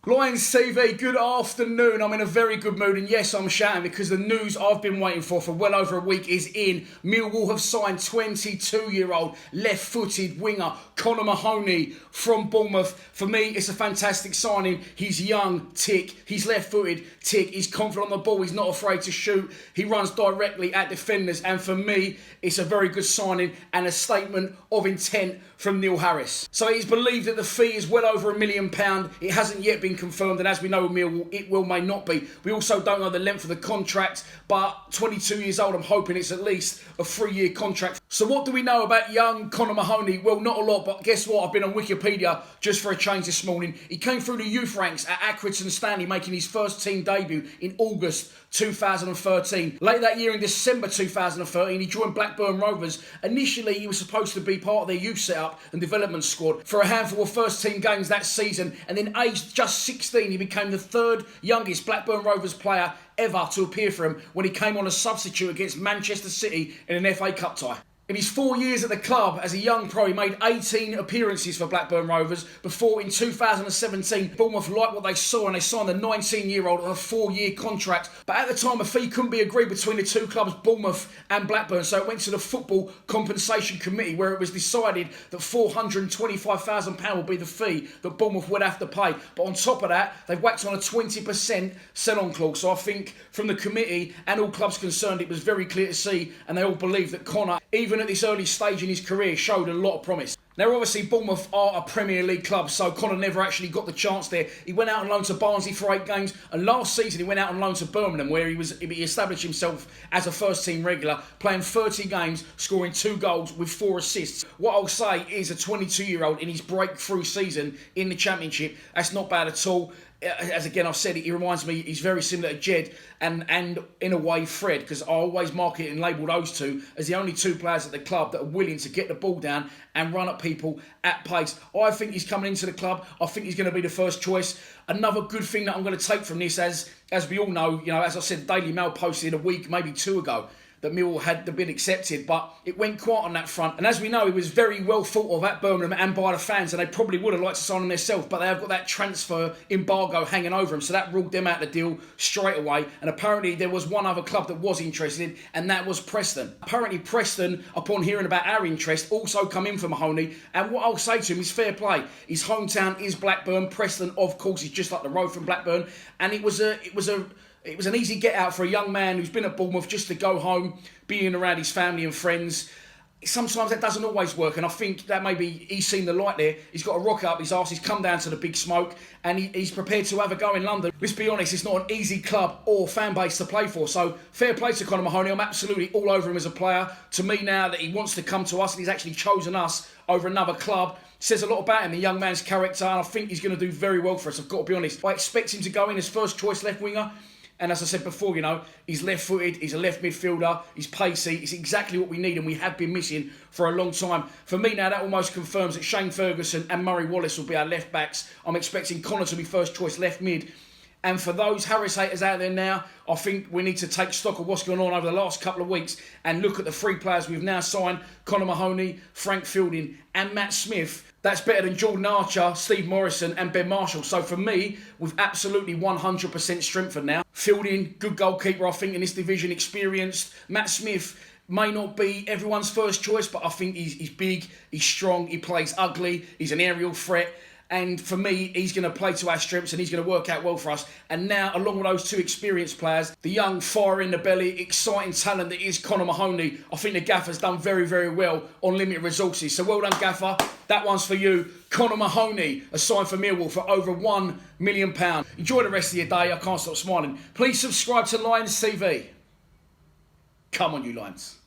Lions TV, good afternoon. I'm in a very good mood, and yes, I'm shouting because the news I've been waiting for well over a week is in. Millwall have signed 22-year-old left-footed winger Connor Mahoney from Bournemouth. For me, it's a fantastic signing. He's young, tick. He's left-footed, tick. He's confident on the ball. He's not afraid to shoot. He runs directly at defenders, and for me, it's a very good signing and a statement of intent from Neil Harris. So it is believed that the fee is well over £1 million. It hasn't yet been confirmed, and as we know with Millwall, it will may not be. We also don't know the length of the contract, but 22 years old, I'm hoping it's at least a 3-year contract. So what do we know about young Connor Mahoney? Well, not a lot, but guess what? I've been on Wikipedia just for a change this morning. He came through the youth ranks at Accrington Stanley, making his first team debut in August 2013. Late that year, in December 2013, he joined Blackburn Rovers. Initially, he was supposed to be part of their youth setup and development squad for a handful of first-team games that season, and then aged just 16, he became the third youngest Blackburn Rovers player ever to appear for him when he came on as substitute against Manchester City in an FA Cup tie. In his 4 years at the club as a young pro, he made 18 appearances for Blackburn Rovers before in 2017, Bournemouth liked what they saw and they signed the 19-year-old on a 4-year contract. But at the time, a fee couldn't be agreed between the two clubs, Bournemouth and Blackburn, so it went to the Football Compensation Committee, where it was decided that £425,000 would be the fee that Bournemouth would have to pay. But on top of that, they've whacked on a 20% sell-on clause. So I think from the committee and all clubs concerned, it was very clear to see, and they all believe that Connor, even at this early stage in his career, showed a lot of promise. Now, obviously, Bournemouth are a Premier League club, so Connor never actually got the chance there. He went out on loan to Barnsley for 8 games, and last season he went out on loan to Birmingham, where he established himself as a first-team regular, playing 30 games, scoring 2 goals with 4 assists. What I'll say is a 22-year-old in his breakthrough season in the Championship, that's not bad at all. As again I've said, he reminds me, he's very similar to Jed and in a way Fred, because I always market and label those two as the only 2 players at the club that are willing to get the ball down and run at people at pace. I think he's coming into the club. I think he's going to be the first choice. Another good thing that I'm going to take from this, as we all know, as I said, Daily Mail posted a week, maybe 2 ago, that Millwall had been accepted, but it went quiet on that front. And as we know, he was very well thought of at Birmingham and by the fans, and they probably would have liked to sign him themselves, but they have got that transfer embargo hanging over them, so that ruled them out of the deal straight away. And apparently there was one other club that was interested, and that was Preston. Apparently Preston, upon hearing about our interest, also come in for Mahoney, and what I'll say to him is fair play. His hometown is Blackburn. Preston, of course, is just like the road from Blackburn, and it was an easy get out for a young man who's been at Bournemouth just to go home, being around his family and friends. Sometimes that doesn't always work, and I think that maybe he's seen the light there. He's got a rocket up his arse, he's come down to the big smoke, and he's prepared to have a go in London. Let's be honest, it's not an easy club or fan base to play for, so fair play to Connor Mahoney. I'm absolutely all over him as a player. To me, now that he wants to come to us and he's actually chosen us over another club, says a lot about him, the young man's character, and I think he's going to do very well for us. I've got to be honest. I expect him to go in as first choice left winger. And as I said before, he's left-footed, he's a left midfielder, he's pacey. It's exactly what we need, and we have been missing for a long time. For me now, that almost confirms that Shane Ferguson and Murray Wallace will be our left-backs. I'm expecting Connor to be first choice left mid. And for those Harris haters out there now, I think we need to take stock of what's going on over the last couple of weeks and look at the 3 players we've now signed: Connor Mahoney, Frank Fielding and Matt Smith. That's better than Jordan Archer, Steve Morrison and Ben Marshall. So for me, we've absolutely 100% strengthened now. Fielding, good goalkeeper, I think, in this division, experienced. Matt Smith may not be everyone's first choice, but I think he's big, he's strong, he plays ugly, he's an aerial threat. And for me, he's going to play to our strengths and he's going to work out well for us. And now, along with those 2 experienced players, the young fire in the belly, exciting talent that is Connor Mahoney, I think the Gaffer's done very, very well on limited resources. So well done, Gaffer. That one's for you. Connor Mahoney, a sign for Millwall for over £1 million. Enjoy the rest of your day. I can't stop smiling. Please subscribe to Lions TV. Come on, you Lions.